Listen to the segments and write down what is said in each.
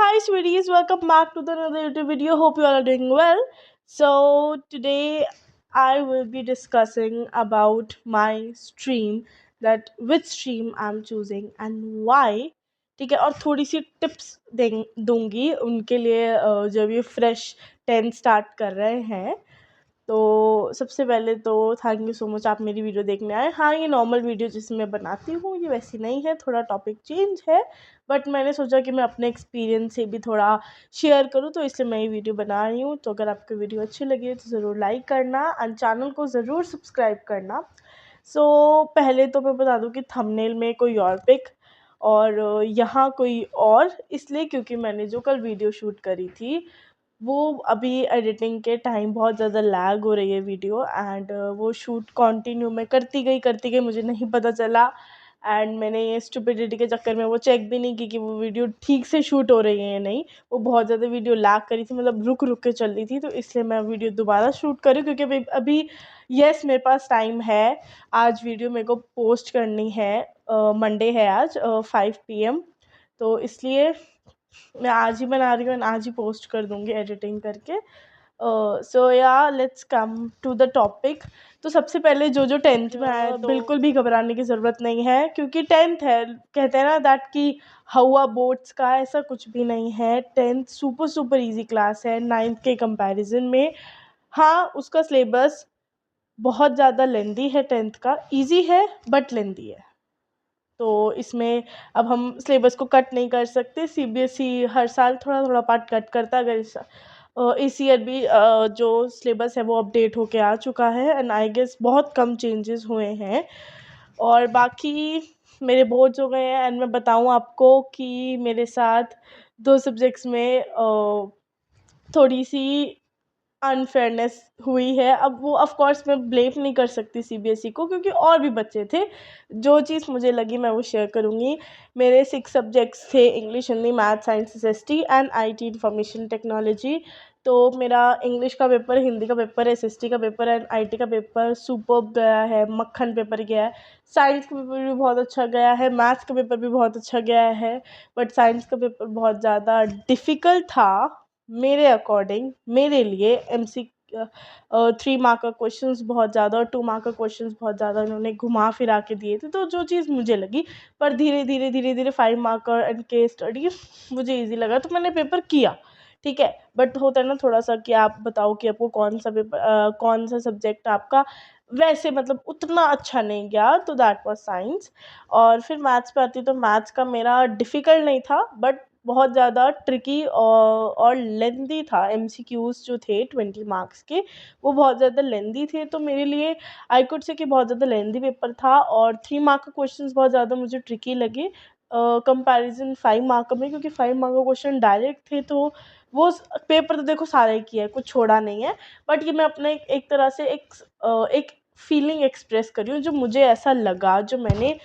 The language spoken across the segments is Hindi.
Hi sweeties, welcome back to another YouTube video. Hope you all are doing well. So today I will be discussing about my stream, that which stream I'm choosing and why. ठीक है, और थोड़ी सी टिप्स दूंगी उनके लिए जब ये फ्रेश 10 स्टार्ट कर रहे हैं। तो सबसे पहले तो थैंक यू सो मच आप मेरी वीडियो देखने आए। हाँ, ये नॉर्मल वीडियो जिसमें मैं बनाती हूँ ये वैसी नहीं है, थोड़ा टॉपिक चेंज है, बट मैंने सोचा कि मैं अपने एक्सपीरियंस से भी थोड़ा शेयर करूँ, तो इसलिए मैं ये वीडियो बना रही हूँ। तो अगर आपको वीडियो अच्छी लगी तो ज़रूर लाइक करना एंड चैनल को ज़रूर सब्सक्राइब करना। पहले तो मैं बता दूँ कि थंबनेल में कोई और पिक और यहाँ कोई और, इसलिए क्योंकि मैंने जो कल वीडियो शूट करी थी वो अभी एडिटिंग के टाइम बहुत ज़्यादा लैग हो रही है वीडियो, एंड वो शूट कंटिन्यू मैं करती गई मुझे नहीं पता चला, एंड मैंने ये स्टुपिडिटी के चक्कर में वो चेक भी नहीं की कि वो वीडियो ठीक से शूट हो रही है या नहीं। वो बहुत ज़्यादा वीडियो लैग करी थी, मतलब रुक रुक के चल रही थी, तो इसलिए मैं वीडियो दोबारा शूट करी क्योंकि अभी यस मेरे पास टाइम है। आज वीडियो मेरे को पोस्ट करनी है, मंडे है आज 5 PM, तो इसलिए मैं आज ही बना रही हूँ एंड आज ही पोस्ट कर दूँगी एडिटिंग करके। Let's come to the topic. तो सबसे पहले जो 10th में आया तो बिल्कुल भी घबराने की ज़रूरत नहीं है, क्योंकि 10th है, कहते हैं ना दैट कि हवा बोर्ड्स का, ऐसा कुछ भी नहीं है। 10th super super easy class है 9th के कंपैरिजन में। हाँ, उसका सिलेबस बहुत ज़्यादा लेंदी है, 10th का इजी है बट लेंदी है। तो इसमें अब हम सिलेबस को कट नहीं कर सकते। CBSE हर साल थोड़ा थोड़ा पार्ट कट करता है। अगर इस ईयर भी जो सिलेबस है वो अपडेट होके आ चुका है एंड आई गेस बहुत कम चेंजेस हुए हैं। और बाकी मेरे बोर्ड्स हो गए हैं एंड मैं बताऊं आपको कि मेरे साथ 2 सब्जेक्ट्स में थोड़ी सी अनफेयरनेस हुई है। अब वो ऑफ कोर्स मैं ब्लेम नहीं कर सकती CBSE को, क्योंकि और भी बच्चे थे। जो चीज़ मुझे लगी मैं वो शेयर करूँगी। मेरे 6 सब्जेक्ट्स थे, English, Hindi, math, science, SST and IT information technology. तो मेरा इंग्लिश का पेपर, हिंदी का पेपर, SST का पेपर एंड IT का पेपर सुपर्ब गया है, मक्खन पेपर गया है। साइंस का पेपर भी बहुत अच्छा गया है, मैथ्स का पेपर भी बहुत अच्छा गया है, बट साइंस का पेपर बहुत ज़्यादा डिफ़िकल्ट था मेरे अकॉर्डिंग, मेरे लिए। 3 मार्क का क्वेश्चंस बहुत ज़्यादा और 2 मार्क का क्वेश्चंस बहुत ज़्यादा इन्होंने घुमा फिरा के दिए थे, तो जो चीज़ मुझे लगी। पर धीरे धीरे 5 मार्क एंड केस स्टडी मुझे इजी लगा, तो मैंने पेपर किया, ठीक है। बट होता है ना थोड़ा सा कि आप बताओ कि आपको कौन सा सब्जेक्ट आपका वैसे मतलब उतना अच्छा नहीं गया, तो दैट वाज साइंस। और फिर मैथ्स पे आती तो मैथ्स का मेरा डिफ़िकल्ट नहीं था, बट बहुत ज़्यादा ट्रिकी और लेंदी था। MCQs जो थे 20 मार्क्स के, वो बहुत ज़्यादा लेंदी थे, तो मेरे लिए आई कुड से कि बहुत ज़्यादा लेंदी पेपर था। और 3 मार्क का क्वेश्चंस बहुत ज़्यादा मुझे ट्रिकी लगे कंपैरिजन 5 मार्क में, क्योंकि 5 मार्क का क्वेश्चन डायरेक्ट थे, तो वो पेपर तो देखो सारा ही किया है, कुछ छोड़ा नहीं है। बट ये मैं अपने एक तरह से एक फीलिंग एक्सप्रेस कर रही हूँ, जो मुझे ऐसा लगा, जो मैंने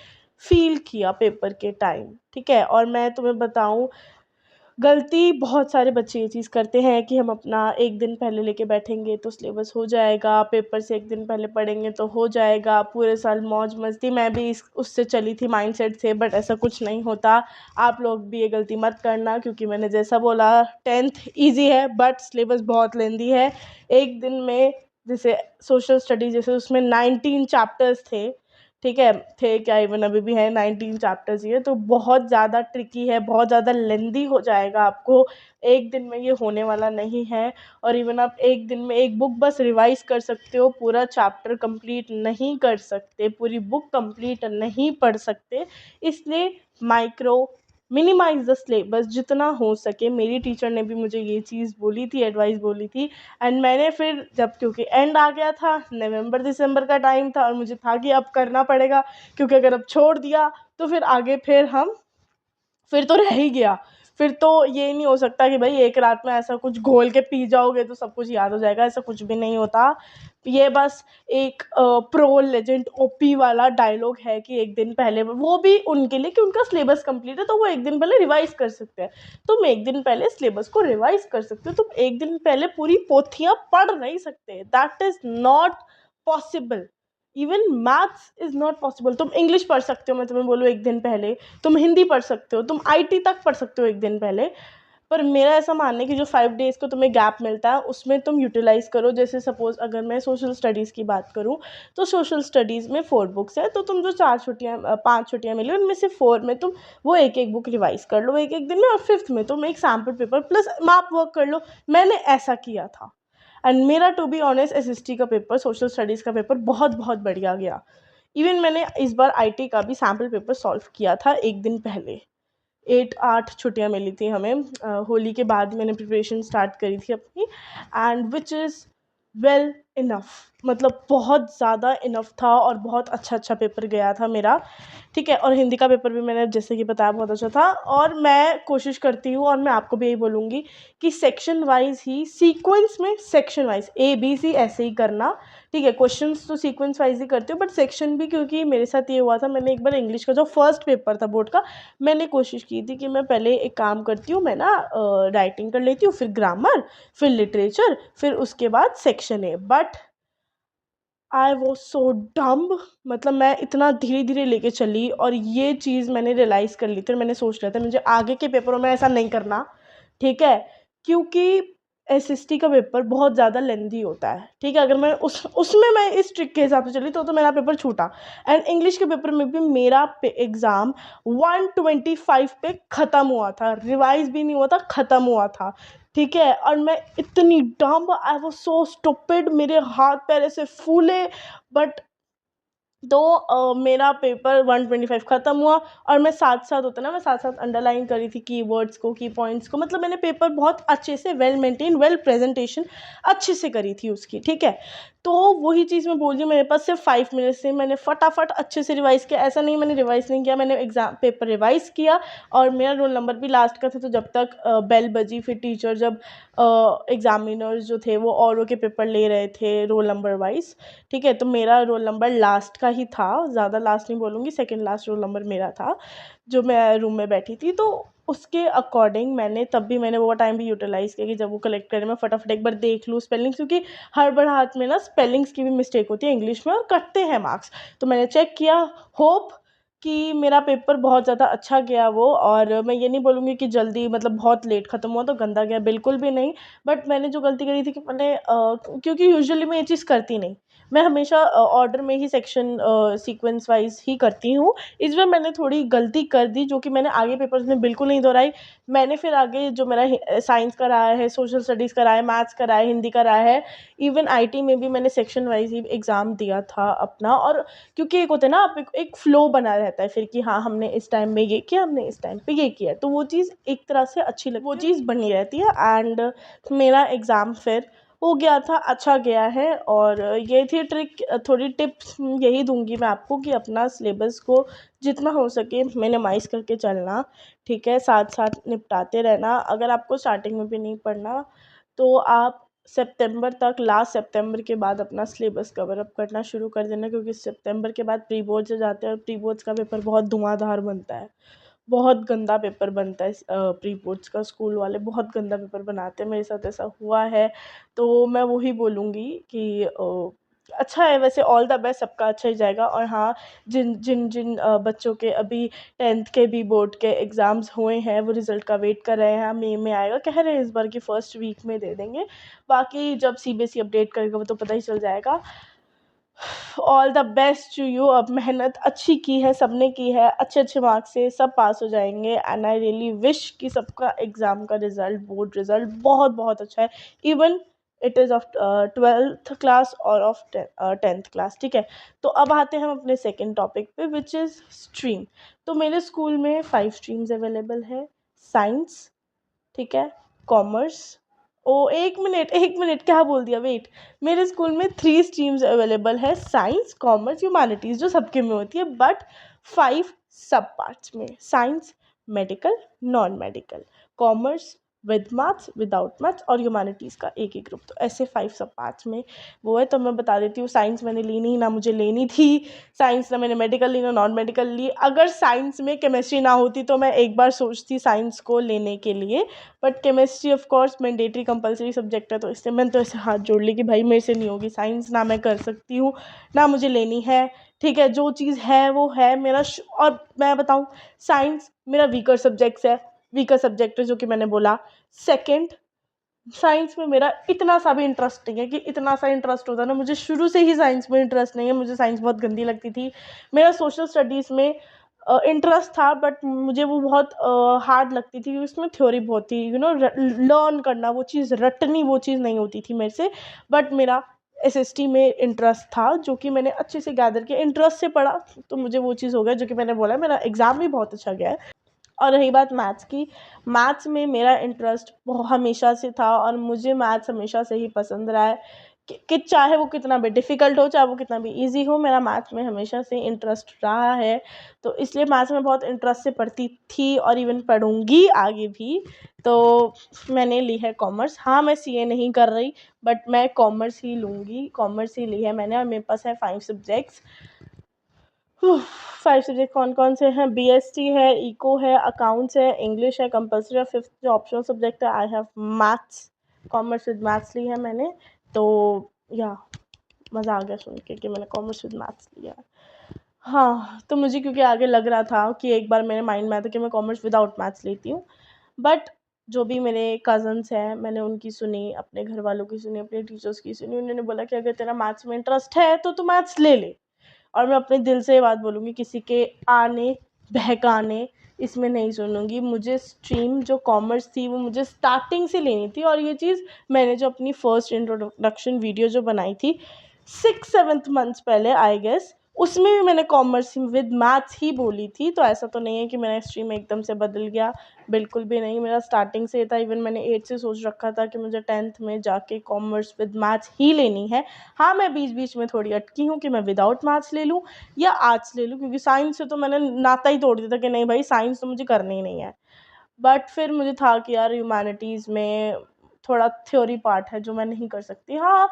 फ़ील किया पेपर के टाइम, ठीक है। और मैं तुम्हें बताऊँ, गलती बहुत सारे बच्चे ये चीज़ करते हैं कि हम अपना एक दिन पहले लेके बैठेंगे तो सिलेबस हो जाएगा, पेपर से एक दिन पहले पढ़ेंगे तो हो जाएगा, पूरे साल मौज मस्ती। मैं भी उससे चली थी माइंडसेट से, बट ऐसा कुछ नहीं होता। आप लोग भी ये गलती मत करना, क्योंकि मैंने जैसा बोला 10th ईजी है बट सिलेबस बहुत लेंदी है। एक दिन में जैसे सोशल स्टडी, जैसे उसमें 19 चैप्टर्स थे, ठीक है, थे क्या, इवन अभी भी है 19 चैप्टर्स ये, तो बहुत ज़्यादा ट्रिकी है, बहुत ज़्यादा लेंदी हो जाएगा आपको। एक दिन में ये होने वाला नहीं है। और इवन आप एक दिन में एक बुक बस रिवाइज़ कर सकते हो, पूरा चैप्टर कंप्लीट नहीं कर सकते, पूरी बुक कंप्लीट नहीं पढ़ सकते। इसलिए माइक्रो मिनिमाइज़ द सिलेबस जितना हो सके। मेरी टीचर ने भी मुझे ये चीज़ बोली थी, एडवाइस बोली थी, एंड मैंने फिर जब, क्योंकि एंड आ गया था, नवंबर दिसंबर का टाइम था और मुझे था कि अब करना पड़ेगा, क्योंकि अगर अब छोड़ दिया तो फिर आगे फिर तो रह ही गया। फिर तो ये नहीं हो सकता कि भाई एक रात में ऐसा कुछ घोल के पी जाओगे तो सब कुछ याद हो जाएगा, ऐसा कुछ भी नहीं होता। ये बस एक प्रो लेजेंड OP वाला डायलॉग है कि एक दिन पहले, वो भी उनके लिए कि उनका सिलेबस कंप्लीट है तो वो एक दिन पहले रिवाइज कर सकते हैं। तुम एक दिन पहले सिलेबस को रिवाइज कर सकते हो, तुम एक दिन पहले पूरी पोथियां पढ़ नहीं सकते, that is not possible. Even maths is not possible. तुम इंग्लिश पढ़ सकते हो, मैं तुम्हें बोलूँ एक दिन पहले, तुम हिंदी पढ़ सकते हो, तुम IT तक पढ़ सकते हो एक दिन पहले, पर मेरा ऐसा मानना है कि जो 5 डेज़ का तुम्हें गैप मिलता है उसमें तुम यूटिलाइज़ करो। जैसे सपोज़ अगर मैं सोशल स्टडीज़ की बात करूँ, तो सोशल स्टडीज़ में 4 बुक्स हैं, तो तुम जो 5 छुट्टियाँ मिली उनमें से 4 में तुम वो एक-एक बुक रिवाइज़ कर लो एक-एक दिन में, और 5th में तुम एक sample paper plus mark work कर लो। मैंने ऐसा किया था, एंड मेरा टू बी ऑनेस्ट एसएसटी का पेपर, सोशल स्टडीज़ का पेपर बहुत बढ़िया गया। इवन मैंने इस बार आईटी का भी सैम्पल पेपर सॉल्व किया था 1 दिन पहले। 8 छुट्टियाँ मिली थी हमें, होली के बाद मैंने प्रिपरेशन स्टार्ट करी थी अपनी, and which is well enough, मतलब बहुत ज़्यादा इनफ था और बहुत अच्छा पेपर गया था मेरा, ठीक है। और हिंदी का पेपर भी मैंने जैसे कि बताया बहुत अच्छा था। और मैं कोशिश करती हूँ, और मैं आपको भी यही बोलूँगी कि सेक्शन वाइज ही, सीक्वेंस में सेक्शन वाइज ABC ऐसे ही करना, ठीक है। क्वेश्चंस तो सीक्वेंस वाइज ही करती हूँ, बट सेक्शन भी, क्योंकि मेरे साथ ये हुआ था, मैंने एक बार इंग्लिश का जो फर्स्ट पेपर था बोर्ड का, मैंने कोशिश की थी कि मैं पहले एक काम करती हूँ, मैं ना राइटिंग कर लेती हूँ, फिर ग्रामर, फिर लिटरेचर, फिर उसके बाद section A, but I was so dumb, मतलब मैं इतना धीरे धीरे लेके चली, और ये चीज़ मैंने रियलाइज़ कर ली थी, और मैंने सोच लिया था मुझे आगे के पेपरों में ऐसा नहीं करना, ठीक है। क्योंकि एसएसटी का पेपर बहुत ज़्यादा लेंदी होता है, ठीक है। अगर मैं उसमें मैं इस ट्रिक के हिसाब से चली तो मेरा पेपर छूटा। एंड इंग्लिश के पेपर में भी मेरा एग्ज़ाम 125 पे ख़त्म हुआ था, रिवाइज भी नहीं हुआ था, ख़त्म हुआ था, ठीक है। और मैं इतनी dumb, I was so stupid, मेरे हाथ पैर ऐसे फूले, बट तो मेरा पेपर 125 ख़त्म हुआ, और मैं साथ-साथ होता है ना, मैं साथ-साथ अंडरलाइन कर रही थी कीवर्ड्स को, की पॉइंट्स को, मतलब मैंने पेपर बहुत अच्छे से वेल मेंटेन, वेल प्रेजेंटेशन अच्छे से करी थी उसकी, ठीक है। तो वही चीज़ मैं बोल रही हूँ, मेरे पास सिर्फ 5 मिनट्स से मैंने फटाफट अच्छे से रिवाइज़ किया। ऐसा नहीं मैंने रिवाइज़ नहीं किया, मैंने एग्ज़ाम पेपर रिवाइज़ किया, और मेरा रोल नंबर भी लास्ट का था, तो जब तक बेल बजी, फिर टीचर जब एग्ज़ामिनर्स जो थे वो औरों के पेपर ले रहे थे रोल नंबर वाइज़, ठीक है, तो मेरा रोल नंबर लास्ट का ही था, ज़्यादा लास्ट नहीं बोलूँगी, सेकंड लास्ट रोल नंबर मेरा था, जो मैं रूम में बैठी थी। तो उसके अकॉर्डिंग मैंने वो टाइम भी यूटिलाइज़ किया कि जब वो कलेक्ट करें, मैं फटाफट एक बार देख लूँ स्पेलिंग्स, क्योंकि हड़बड़ाहट में ना स्पेलिंग्स की भी मिस्टेक होती है इंग्लिश में, और कटते हैं मार्क्स। तो मैंने चेक किया, होप कि मेरा पेपर बहुत ज़्यादा अच्छा गया वो, और मैं ये नहीं बोलूँगी कि जल्दी, मतलब बहुत लेट ख़त्म हुआ तो गंदा गया, बिल्कुल भी नहीं। बट मैंने जो गलती करी थी कि मैंने क्योंकि यूजुअली मैं ये चीज़ करती नहीं, मैं हमेशा ऑर्डर में ही सेक्शन सीक्वेंस वाइज़ ही करती हूँ। इस बार मैंने थोड़ी गलती कर दी, जो कि मैंने आगे पेपर्स में बिल्कुल नहीं दोहराई। मैंने फिर आगे जो मेरा साइंस का रहा है, सोशल स्टडीज़ का रहा है, मैथ्स का रहा है, हिंदी का रहा है, इवन आईटी में भी मैंने सेक्शन वाइज़ ही एग्ज़ाम दिया था अपना। और क्योंकि एक होता है ना, आप एक फ़्लो बना रहता है फिर कि हाँ, हमने इस टाइम में ये किया, हमने इस टाइम पे ये किया, तो वो चीज़ एक तरह से अच्छी लगती है, वो चीज़ बनी रहती है। एंड मेरा एग्ज़ाम फिर हो गया था, अच्छा गया है। और ये थी ट्रिक, थोड़ी टिप्स यही दूँगी मैं आपको कि अपना सिलेबस को जितना हो सके मिनिमाइज़ करके चलना, ठीक है, साथ-साथ निपटाते रहना। अगर आपको स्टार्टिंग में भी नहीं पढ़ना, तो आप सितंबर तक, लास्ट सितंबर के बाद अपना सिलेबस कवर अप करना शुरू कर देना, क्योंकि सितंबर के बाद प्री बोर्ड्स आ जाते हैं, और प्री बोर्ड्स का पेपर बहुत धुआँधार बनता है। बहुत गंदा पेपर बनता है प्री बोर्ड्स का, स्कूल वाले बहुत गंदा पेपर बनाते हैं, मेरे साथ ऐसा हुआ है। तो मैं वही बोलूँगी कि अच्छा है वैसे, ऑल द बेस्ट, सबका अच्छा ही जाएगा। और हाँ, जिन बच्चों के अभी 10th के भी बोर्ड के एग्ज़ाम्स हुए हैं, वो रिज़ल्ट का वेट कर रहे हैं, मई में आएगा, कह रहे हैं इस बार की फर्स्ट वीक में दे देंगे। बाकी जब सीबीएसई अपडेट करेगा वो तो पता ही चल जाएगा। All the best to you. अब मेहनत अच्छी की है, सबने की है, अच्छे मार्क्स से सब पास हो जाएंगे, एंड आई रियली विश कि सबका एग्ज़ाम का रिज़ल्ट, बोर्ड रिज़ल्ट बहुत अच्छा है, even it is of 12th class और ऑफ 10th क्लास, ठीक है। तो अब आते हैं हम अपने सेकेंड टॉपिक पे, विच इज़ स्ट्रीम। तो मेरे स्कूल में 5 स्ट्रीम्स अवेलेबल है, साइंस, ठीक है, कॉमर्स, ओ एक मिनट क्या बोल दिया, वेट, मेरे स्कूल में 3 स्ट्रीम्स अवेलेबल है, साइंस, कॉमर्स, ह्यूमैनिटीज़, जो सबके में होती है, बट 5 सब पार्ट्स में, science, medical, non medical, commerce with maths, without maths, और ह्यूमैनिटीज़ का एक ग्रुप, तो ऐसे 5 सब पार्ट्स में वो है। तो मैं बता देती हूँ, साइंस मैंने ली नहीं, ना मुझे लेनी थी साइंस, ना मैंने मेडिकल ली, ना नॉन मेडिकल ली। अगर साइंस में केमिस्ट्री ना होती तो मैं एक बार सोचती साइंस को लेने के लिए, but chemistry of course mandatory compulsory subject है, तो इससे मैंने तो ऐसे हाथ जोड़ ली कि भाई मेरे से नहीं होगी साइंस, ना मैं कर सकती हूँ, ना मुझे लेनी है, ठीक है। जो चीज़ है वो है मेरा और मैं बताऊँ, साइंस मेरा वीकर सब्जेक्ट्स है, वीकर सब्जेक्ट है, जो कि मैंने बोला। सेकंड, साइंस में मेरा इतना सा भी इंटरेस्ट नहीं है, कि इतना सा इंटरेस्ट होता ना, मुझे शुरू से ही साइंस में इंटरेस्ट नहीं है, मुझे साइंस बहुत गंदी लगती थी। मेरा सोशल स्टडीज़ में इंटरेस्ट था, बट मुझे वो बहुत हार्ड लगती थी, उसमें थ्योरी बहुत थी, लर्न करना, वो चीज़ रटनी, वो चीज़ नहीं होती थी मेरे से। बट मेरा एसएसटी में इंटरेस्ट था, जो कि मैंने अच्छे से गैदर किया, इंटरेस्ट से पढ़ा, तो मुझे वो चीज़ हो गया, जो कि मैंने बोला। मेरा एग्ज़ाम भी बहुत अच्छा गया है। और रही बात मैथ्स की, मैथ्स में मेरा इंटरेस्ट हमेशा से था, और मुझे मैथ्स हमेशा से ही पसंद रहा है, कि चाहे वो कितना भी डिफ़िकल्ट हो, चाहे वो कितना भी ईज़ी हो, मेरा मैथ्स में हमेशा से इंटरेस्ट रहा है। तो इसलिए मैथ्स में बहुत इंटरेस्ट से पढ़ती थी, और इवन पढ़ूँगी आगे भी। तो मैंने ली है कॉमर्स। हाँ, मैं सीए नहीं कर रही, बट मैं कॉमर्स ही लूँगी, कॉमर्स ही ली है मैंने, और मेरे पास है 5 सब्जेक्ट्स। 5 सब्जेक्ट कौन-कौन से हैं? बीएसटी है, इको है, अकाउंट्स है, इंग्लिश है कंपल्सरी, और 5th जो ऑप्शनल सब्जेक्ट है, I have maths. Commerce with maths ली है मैंने। तो या मज़ा आ गया सुन के कि मैंने कॉमर्स विद मैथ्स लिया है। हाँ, तो मुझे क्योंकि आगे लग रहा था कि एक बार मेरे माइंड में आया था कि मैं कॉमर्स विदाउट मैथ्स लेती हूँ। बट जो भी मेरे कज़न्स हैं, मैंने उनकी सुनी, अपने घर वालों की सुनी, अपने टीचर्स की सुनी। उन्होंने बोला कि अगर तेरा मैथ्स में इंटरेस्ट है, तो तू मैथ्स ले ले। और मैं अपने दिल से ये बात बोलूँगी, किसी के आने बहकाने इसमें नहीं सुनूँगी। मुझे स्ट्रीम जो कॉमर्स थी, वो मुझे स्टार्टिंग से लेनी थी, और ये चीज़ मैंने जो अपनी फर्स्ट इंट्रोडक्शन वीडियो जो बनाई थी 6-7 मंथ्स पहले आई गेस, उसमें भी मैंने कॉमर्स विद मैथ्स ही बोली थी। तो ऐसा तो नहीं है कि मेरा स्ट्रीम एकदम से बदल गया, बिल्कुल भी नहीं। मेरा स्टार्टिंग से था, इवन मैंने 8th से सोच रखा था कि मुझे 10th में जाके कॉमर्स विद मैथ्स ही लेनी है। हाँ, मैं बीच-बीच में थोड़ी अटकी हूँ कि मैं विदाउट मैथ्स ले लूँ या आर्ट्स ले लूँ, क्योंकि साइंस से तो मैंने नाता ही तोड़ दिया था कि नहीं भाई, साइंस तो मुझे करनी ही नहीं है। बट फिर मुझे था कि यार, ह्यूमैनिटीज़ में थोड़ा थ्योरी पार्ट है जो मैं नहीं कर सकती। हाँ,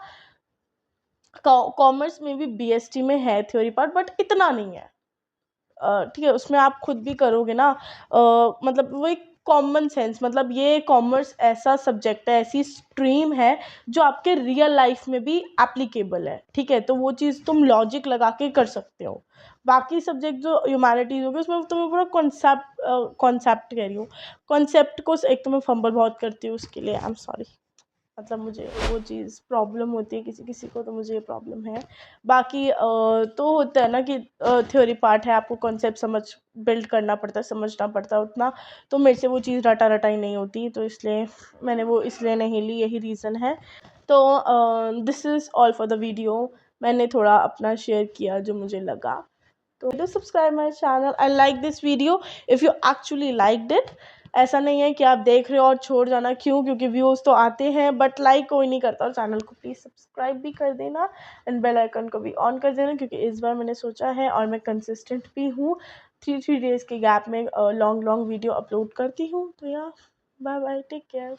कॉमर्स में भी बीएसटी में है थ्योरी पार्ट, बट इतना नहीं है। ठीक है, उसमें आप खुद भी करोगे ना, मतलब वो एक कॉमन सेंस, मतलब ये कॉमर्स ऐसा सब्जेक्ट है, ऐसी स्ट्रीम है, जो आपके रियल लाइफ में भी एप्लीकेबल है। ठीक है, तो वो चीज़ तुम लॉजिक लगा के कर सकते हो। बाकी सब्जेक्ट जो ह्यूमैनिटीज़ हो गए, उसमें तुम्हें पूरा कॉन्सेप्ट कह रही हूँ, कॉन्सेप्ट को एक तो मैं फंबल बहुत करती हूँ, उसके लिए आई एम सॉरी। मतलब मुझे वो चीज़ प्रॉब्लम होती है, किसी-किसी को, तो मुझे ये प्रॉब्लम है। बाकी तो होता है ना कि थ्योरी पार्ट है, आपको कॉन्सेप्ट बिल्ड करना पड़ता है, समझना पड़ता है उतना। तो मेरे से वो चीज़ रटा-रटाई नहीं होती, तो इसलिए मैंने वो इसलिए नहीं ली, यही रीज़न है। तो this is all for the video. मैंने थोड़ा अपना शेयर किया जो मुझे लगा। तो do subscribe my channel and like this video if you actually liked it. ऐसा नहीं है कि आप देख रहे हो और छोड़ जाना, क्यों? क्योंकि व्यूज़ तो आते हैं, बट लाइक कोई नहीं करता। और चैनल को प्लीज़ सब्सक्राइब भी कर देना, एंड बेल आइकन को भी ऑन कर देना, क्योंकि इस बार मैंने सोचा है, और मैं कंसिस्टेंट भी हूँ, 3 डेज़ के गैप में लॉन्ग वीडियो अपलोड करती हूँ। तो या बाय बाय, टेक केयर।